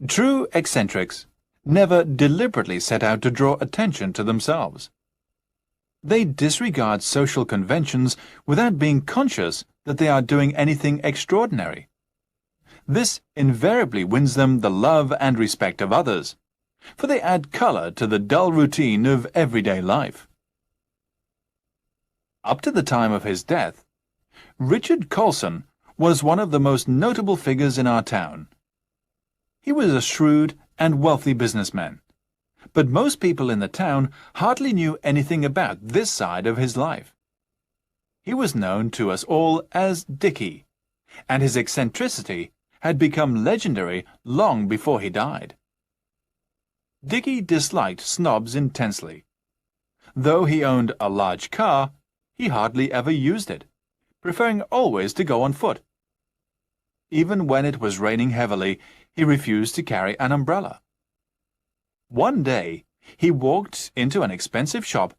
True eccentrics never deliberately set out to draw attention to themselves. They disregard social conventions without being conscious that they are doing anything extraordinary. This invariably wins them the love and respect of others, for they add color to the dull routine of everyday life. Up to the time of his death, Richard Colson was one of the most notable figures in our town. He was a shrewd and wealthy businessman, but most people in the town hardly knew anything about this side of his life. He was known to us all as Dickie, and his eccentricity had become legendary long before he died. Dickie disliked snobs intensely. Though he owned a large car, he hardly ever used it, preferring always to go on foot. Even when it was raining heavily, he refused to carry an umbrella. One day, he walked into an expensive shop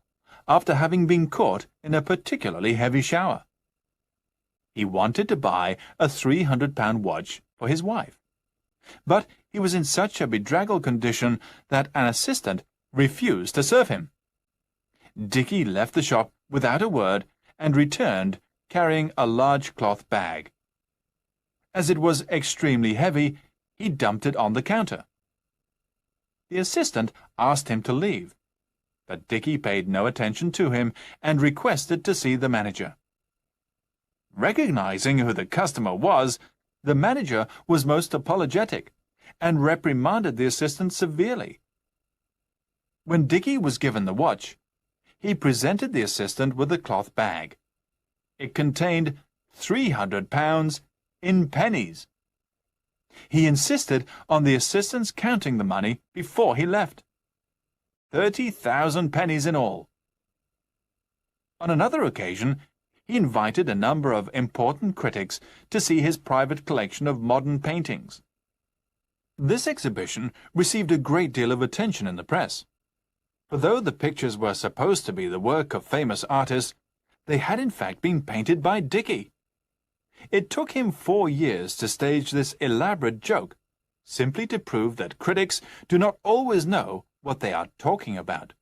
after having been caught in a particularly heavy shower. He wanted to buy a £300 watch for his wife, but he was in such a bedraggled condition that an assistant refused to serve him. Dickie left the shop without a word and returned carrying a large cloth bag. As it was extremely heavy, he dumped it on the counter. The assistant asked him to leave, but Dickie paid no attention to him and requested to see the manager. Recognizing who the customer was, the manager was most apologetic and reprimanded the assistant severely. When Dickie was given the watch, he presented the assistant with the cloth bag. It contained £300 in pennies. He insisted on the assistant's counting the money before he left. 30,000 pennies in all. On another occasion, he invited a number of important critics to see his private collection of modern paintings. This exhibition received a great deal of attention in the press, for though the pictures were supposed to be the work of famous artists, they had in fact been painted by Dickie. It took him 4 years to stage this elaborate joke, simply to prove that critics do not always know what they are talking about.